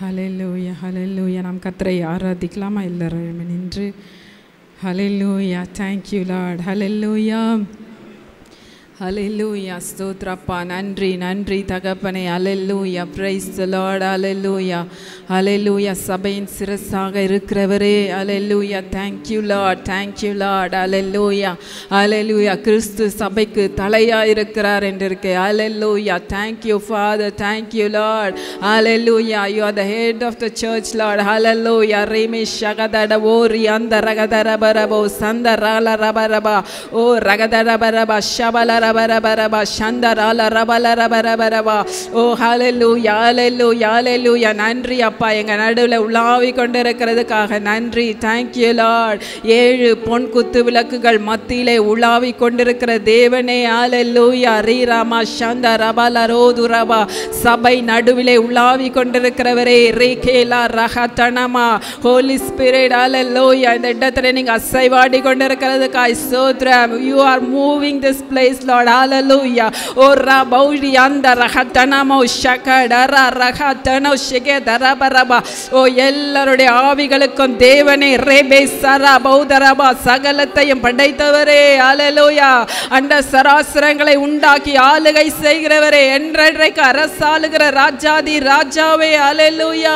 ஹல்லேலூயா ஹல்லேலூயா. நாம் கர்த்தரை ஆராதிக்கலாமா எல்லாரும் நின்று? ஹல்லேலூயா. Thank you Lord. ஹல்லேலூயா ஹல்லேலூயா. ஸ்தோத்திரப்பா. நன்றி நன்றி தகப்பனே. ஹல்லேலூயா. Praise the Lord. ஹல்லேலூயா ஹல்லேலூயா. சபையின் சிரசாக இருக்கிறவரே ஹல்லேலூயா. Thank you Lord. Thank you Lord. ஹல்லேலூயா ஹல்லேலூயா. கிறிஸ்து சபைக்கு தலையாக இருக்கிறார் என்று இருக்கு. ஹல்லேலூயா. Thank you father. Thank you Lord. ஹல்லேலூயா. You are the head of the church Lord. ஹல்லேலூயா. ரேமே ஷகதட ஓ ரியாந்த ரகதரபரபோ சந்தரால ரபரபா ஓ ரகதரபரபா ஷபல ரபரபரபா சந்தரால ரபல ரபரபரபா ஓ ஹல்லேலூயா ஹல்லேலூயா ஹல்லேலூயா. நன்றி அப்பா, எங்கள் நடுவில் உலாவி கொண்டிருக்கிறதுக்காக நன்றி. Thank you Lord. 7 பொன் குத்து விளக்குகள் மத்தியிலே உலாவி கொண்டிருக்கிற தேவனே ஹல்லேலூயா. ரீராமா சந்த ரபல ரோதுரபா. சபை நடுவிலே உலாவி கொண்டிருக்கிறவரே ரேகேலா ரஹதனமா. ஹோலி ஸ்பிரிட் ஹல்லேலூயா. இந்த இடத்துல நீங்கள் அசைவாடி கொண்டிருக்கிறதுக்காக ஸ்தோத்திரம். You are moving this place Lord. ஹல்லேலூயா. ஓ ரபௌரி அந்த ரஹதனமோ ஷகடர ரஹதனோ ஷகேதர ரபரபா. ஓ எல்லாருடைய ஆவிகளுக்கும் தேவனே ரேபே சரா பௌதரபா. சகலத்தையும் படைத்தவரே ஹல்லேலூயா. அந்த சராசரங்களை உண்டாக்கி ஆளுகை செய்கிறவரே, என்றைக்கு அரசாளுகிற ராஜாதி ராஜாவே ஹல்லேலூயா.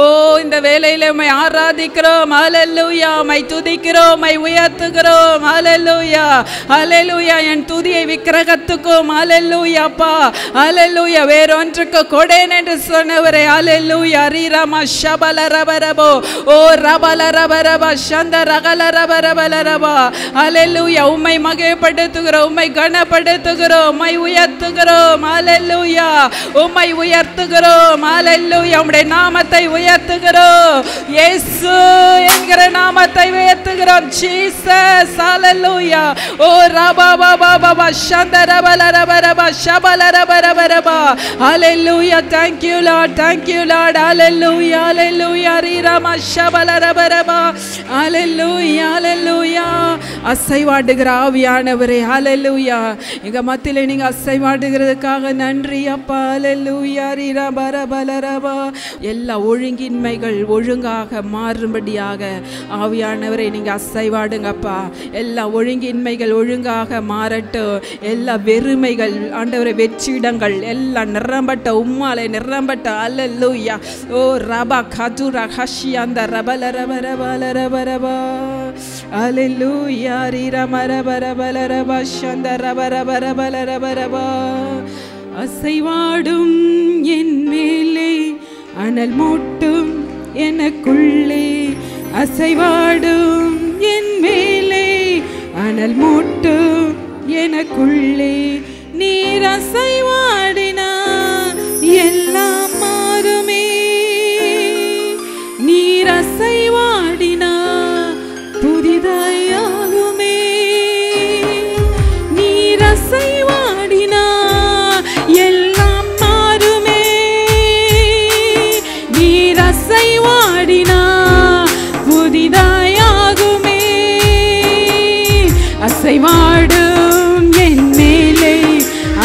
ஓ இந்த வேளையிலே உம்மை ஆராதிக்கிறோம். ஹல்லேலூயா. உம்மை துதிக்கிறோம், உம்மை உயர்த்துகிறோம். ஹல்லேலூயா ஹல்லேலூயா. என் துதியை விக்கிரகத்துக்கும் ஹல்லேலூயாப்பா ஹல்லேலூயா வேறொன்றுக்கு கொடேன் என்று சொன்னவரே ஹல்லேலூயா. ரீராமா ஷபல ரபரபோ ஓ ரபல ரபரபா சந்த ரகல ரபரபலரபா. ஹல்லேலூயா. உம்மை மகிமைப்படுத்துகிறோம், உம்மை கனப்படுத்துகிறோம், உம்மை உயர்த்துகிறோம். ஹல்லேலூயா. உம்மை உயர்த்துகிறோம். ஹல்லேலூயா. உம்முடைய நாமத்தை உயர்த்துகிறோம். இயேசு என்கிற நாமத்தை உயர்த்துகிறோம். ஜீசஸ் ஹல்லேலூயா. ஓ ரபா பாபா சந்த ரபல ரபரபா ஷபல ரபரபரபா. ஹல்லேலூயா. Thank you Lord. Thank you Lord. Hallelujah hallelujah. ரீராமா ஷபல ரபரபா. ஹல்லேலூயா ஹல்லேலூயா. அசைவாடுகிற ஆவியானவரே ஹல்லேலூயா. எங்க மத்தியிலே நீங்க அசைவாடுகிறதுக்காக நன்றி அப்பா. ஹல்லேலூயா. ரீராபா ரபலரபா. எல்லா ஒழுங்கின்மைகள் ஒழுங்காக மாறும்படியாக ஆவியானவரை நீங்க அசைவாடுங்கப்பா. எல்லா ஒழுங்கின்மைகள் ஒழுங்காக மாறட்டும். எல்லா வெறுமைகள் ஆண்டவரை வெற்றிடங்கள் எல்லாம் நிரம்பட்ட உம்மாலே நிரம்பட்ட. ஹல்லேலூயா. ஓ ரபா கதுரா ஹஷி அந்த ரபல ரபரபல ரபரபா. ஹல்லேலூயா. ரீரம ரபரபல ரபா சந்த ரபரபரபல ரபரபா. அசைவாடும் என் மேலே அனல் மூட்டும் எனக்குள்ளே. அசைவாடும் என் மேலே அனல் மூட்டும் எனக்குள்ளே. நீர் அசைவாடினா எல்லாம் மாறுமே. நீர் அசைவாடினா புதிதாயாகுமே. நீர் அசைவாடினா எல்லாம் மாறுமே. நீர் அசைவாடினா புதிதாயாகுமே. அசைவாடும் என் மேலே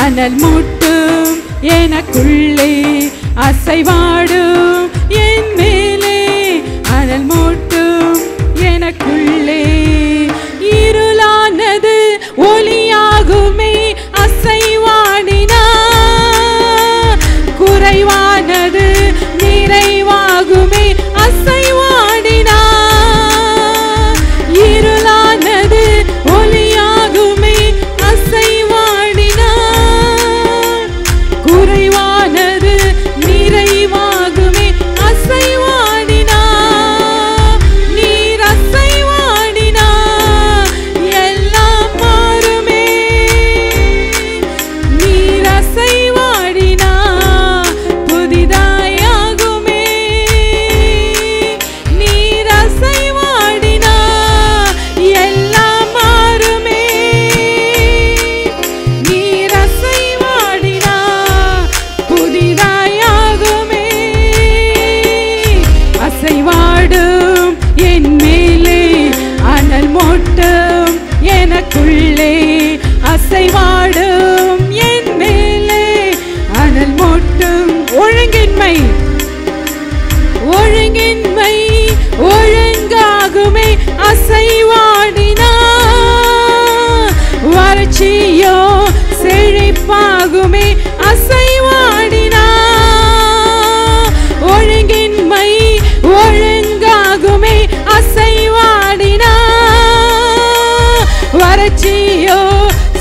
அனல் மூட்டும் எனக்குள்ளே. அசைவாடும் என் மேலே அனல் மூட்டும் எனக்குள்ளே. இருளானது ஒளியாகுமே அசைவாடினா. குறைவானது நிறைவாகுமே அசைவாடினா. இருளானது ஒளியாகுமே அசைவாடினா. குறைவானது நிறைவாகுமே அசைவாடினா. நீர் அசைவாடினா செழிப்பாகுமே அசைவாடினா, ஒழுங்கின்மை ஒழுங்காகுமே அசைவாடினா, வறட்சியோ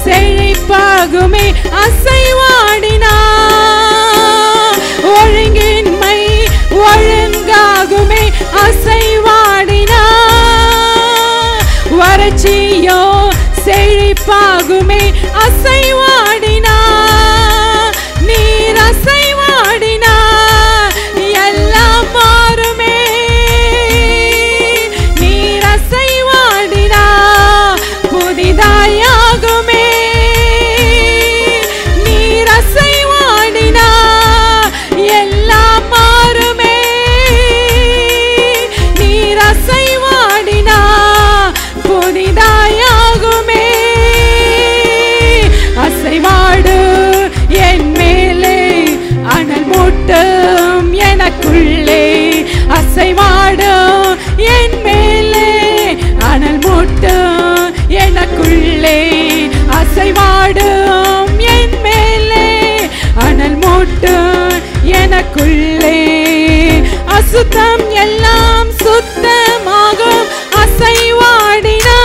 செழிப்பாகுமே அசைவாடினா, ஒழுங்கின்மை ஒழுங்காகுமே அசைவாடினா, வறட்சியோ செழிப்பாகுமே அசைவாடினா, நீர் அசைவாடினா எல்லாம் மாறுமே, நீர் அசைவாடினா புதிதாயாகுமே, நீர் அசைவாடினா எல்லாம் மாறுமே, நீர் அசைவாடினா புதிதாயாகுமே, அசைவாடு என் மேலே அனல் மூட்டும் எனக்குள்ளே, அசைவாடு என் மேலே அனல் மூட்டும் எனக்குள்ளே, அசைவாடும் என் மேலே அனல் மூட்டும் எனக்குள்ளே, அசுத்தம் எல்லாம் சுத்தமாகும் அசைவாடினா,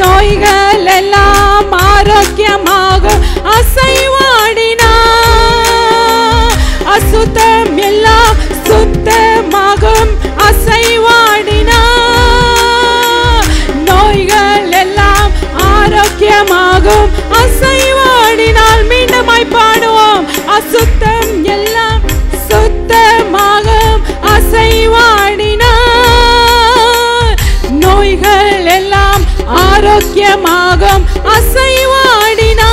நோய்கள் எல்லாம் ஆரோக்கியமாகும் அசைவாடினா, அசுத்தம் எல்லாம் சுத்தமாகும் அசைவாடினா, நோய்கள் எல்லாம் ஆரோக்கியமாகும் அசைவாடினால். மீண்டுமாய் பாடுவோம். அசுத்தம் எல்லாம் சுத்தமாகும் அசைவாடினா, நோய்கள் எல்லாம் ஆரோக்கியமாகும் அசைவாடினா,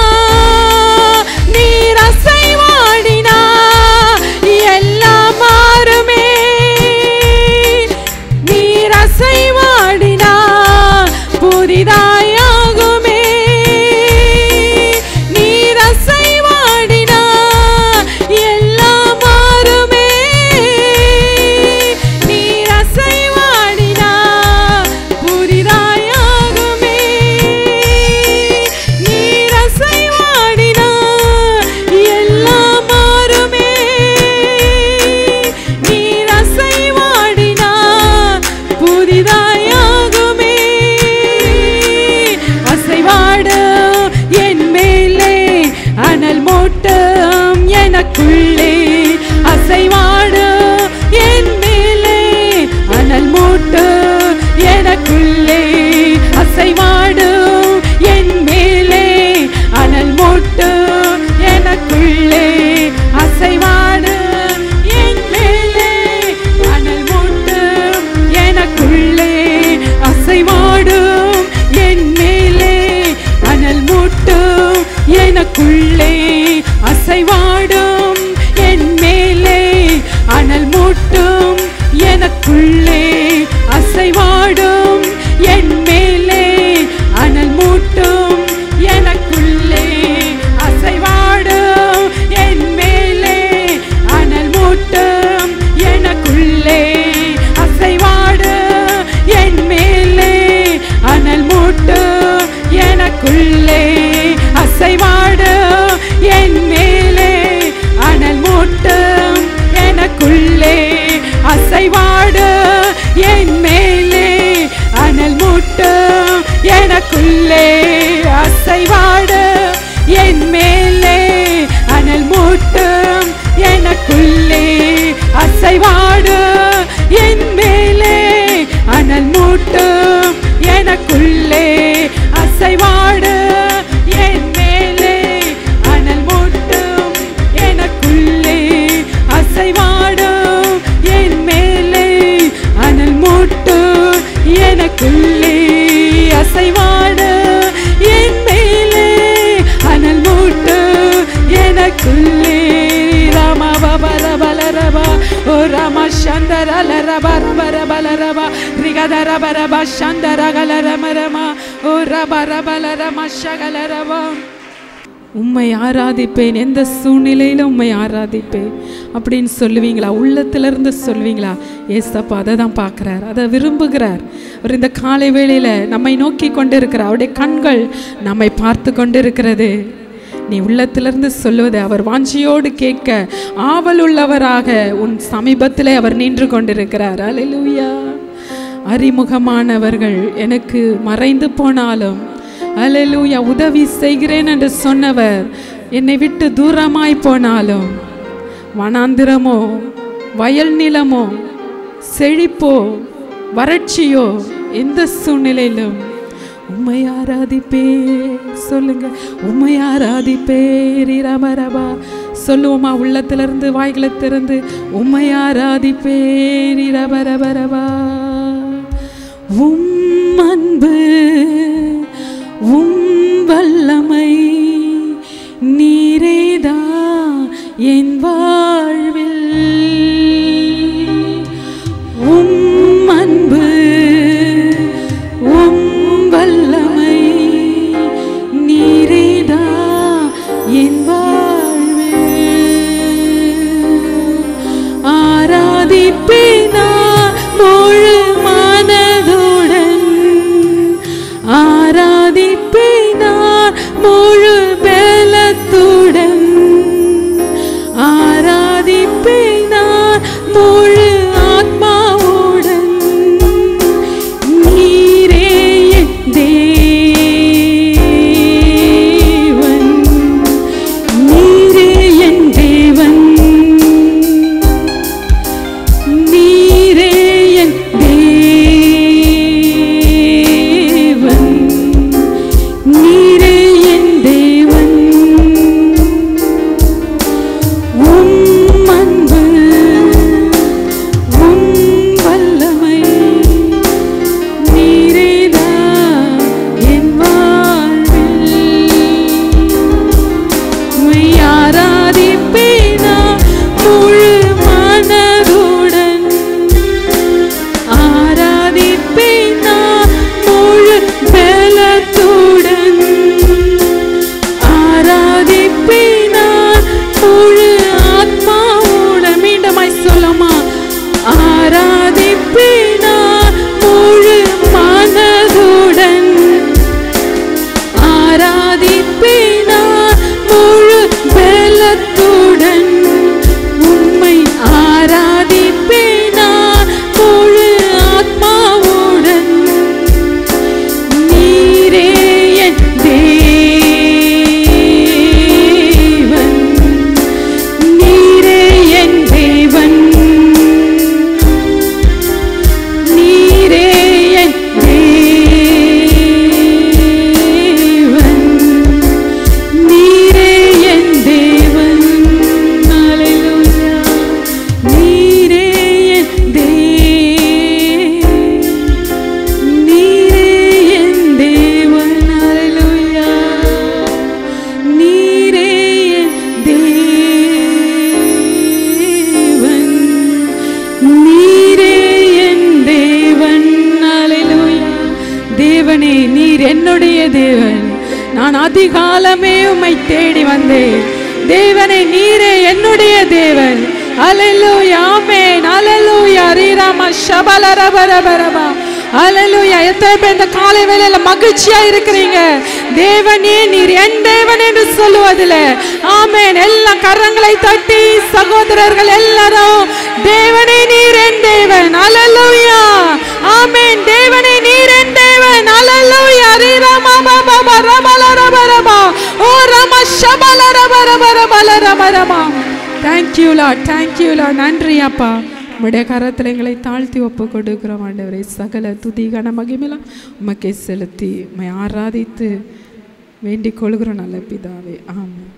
நீர் அசைவாடினா எல்லாம் மாறுமே, நீர் அசைவாடினா புதிதாயாகுமே, நீர் அசைவாடினா எல்லாம் மாறுமே, நீர் அசைவாடினா புதிதாயாகுமே, நீர் அசைவாடினா எல்லாம் மாறுமே, நீர் அசைவாடினா புதிதாயாகுமே, அசைவாடு என் மேலே அனல் மூட்டும் எனக்குள்ளே, அசைவாடு என் மேலே அனல் மூட்டும் எனக்குள்ளே, அசைவாடு என் மேலே அனல் மூட்டும் எனக்குள்ளே, அசைவாடு என் மேலே அனல் மூட்டும் எனக்குள்ளே, அசைவாடும் என் மேலே அனல் மூட்டும் எனக்குள்ளே, அசைவாடும் என் மேலே அனல் மூட்டும் எனக்குள்ளே, அசைவாடும் என் மேலே அனல் மூட்டும் எனக்குள்ளே, அசைவாடும் என் மேலே அனல் மூட்டும் எனக்குள்ளே, அசைவாடு என் மேலே அனல் மூட்டும் எனக்குள்ளே, அசைவாடு என் மேலே அனல் மூட்டும் எனக்குள்ளே, அசைவாடு என் மேலே அனல் மூட்டும் எனக்குள்ளே, அசைவாடு என் மேலே அனல் மூட்டும் எனக்குள்ளே, அசைவாடு என் மேலே அனல் மூட்டும் எனக்குள்ளே, அசைவாடு என் மேலே அனல் மூட்டும் எனக்குள்ளே, அசைவாடு என் மேலே அனல் மூட்டும் எனக்குள்ளே, அசைவாடு என் மேலே அனல் மூட்டும் எனக்குள்ளே, ராமா பல பலரபா ஓ ராமா சந்தரலரபா ரபரபலரபா ரிகதரபரபா சந்தரகலரமரமா ஓ ரபரபலரமா சகலரபா. உம்மை ஆராதிப்பேன், எந்த சூழ்நிலையிலும் உம்மை ஆராதிப்பேன் அப்படின்னு சொல்லுவீங்களா? உள்ளத்திலிருந்து சொல்லுவீங்களா? ஏசப்பா அதை தான் பார்க்குறார், அதை விரும்புகிறார். அவர் இந்த காலை வேளையில் நம்மை நோக்கி கொண்டு இருக்கிறார். அவருடைய கண்கள் நம்மை பார்த்து கொண்டு இருக்கிறது. நீ உள்ளத்திலிருந்து சொல்லுவதை அவர் வாஞ்சியோடு கேட்க ஆவல் உள்ளவராக உன் சமீபத்திலே அவர் நின்று கொண்டிருக்கிறார். அல்லேலூயா. அறிமுகமானவர்கள் எனக்கு மறைந்து போனாலும் அல்லேலூயா உதவி செய்கிறேன் என்று சொன்னவர் என்னை விட்டு தூரமாய் போனாலும், வனாந்திரமோ வயல் நிலமோ செழிப்போ வறட்சியோ எந்த சூழ்நிலையிலும் உம்மை ஆராதிப்பே. சொல்லுங்க, உம்மை ஆராதிப்பேரி ரபரபா. சொல்லுவோமா உள்ளத்திலிருந்து வாய்களை திறந்து, உம்மை ஆராதிப்பேரி ரபரபரபா. உம் அன்பு உம் வல்லமை நீரேதா என் வாழ்வில். உம் அன்பு உம் வல்லமை நீரேதா என் வாழ்வில். ஆராதிப்பேனா முழு மனதுடன், ஆராதிப்பேனா முழு பலத்துடன், ஆராதிப்பேனா முழு ஆத்மாவுடன். நீரே என் தேவன், நீரே என் தேவன், நீரே என் தேவன், நீரே என் தேவன். உம் அன்பு உம் வல்லமை நீரேதா என் வாழ்வில். உம்மை ஆராதிப்பேனா முழு மனதுடன், ஆராதிப்பேனா முழு பலத்துடன், ஆராதிப்பேனா முழு ஆத்மாவுடன். மீண்டுமாய் சொல்லுமா, ஆராதிப்பேனா முழு மனதுடன், ஆராதிப்பேனா முழு பலத்துடன். உம்மை ஆராதிப்பேனா முழு ஆத்மாவுடன். நீரே என் தேவன், நீரே என் தேவன், நீரே என் தேவன், நீரே என் தேவன். அல்லேலூயா. நீரே என் நீரே என் தேவன். அல்லேலூயா. நீரே என் தேவன், நீரே என் தேவன். அல்லேலூயா. தேவனே, நீர் என்னுடைய தேவன். நான் அதிகாலமே உம்மை தேடி வந்தேன். தேவனே, நீரே என்னுடைய தேவன். அல்லேலூயா. ஆமென். அல்லேலூயா. ரீராமா ஷபலரபரபரபா. அல்லேலூயா. எத்தனை பேர் இந்த காலை வேளையில மகிழ்ச்சியா இருக்கிறீங்க? தேவனே, நீர் என் தேவன் என்று சொல்லுவதில் ஆமென். எல்லா கரங்களை தட்டி சகோதரர்கள் எல்லாரும், தேவனே நீர் என் தேவன். அல்லேலூயா. ஆமென். தேவனே நீர் என் தேவன். அல்லேலூயா. ரீராமா பாபா ரபலரபரபா. ஓ Rama ஷபலரபரபரபலரபரபா. Thank you Lord, thank you Lord. நன்றி அப்பா. உம்முடைய கரத்தில் எங்களை தாழ்த்தி ஒப்பு கொடுக்கிறோம் ஆண்டவரே. சகல துதி கன மகிமைலாம் உமக்கே செலுத்தி உம்மை ஆராதித்து வேண்டிக் கொள்கிறோம் நல்ல பிதாவே. ஆமென்.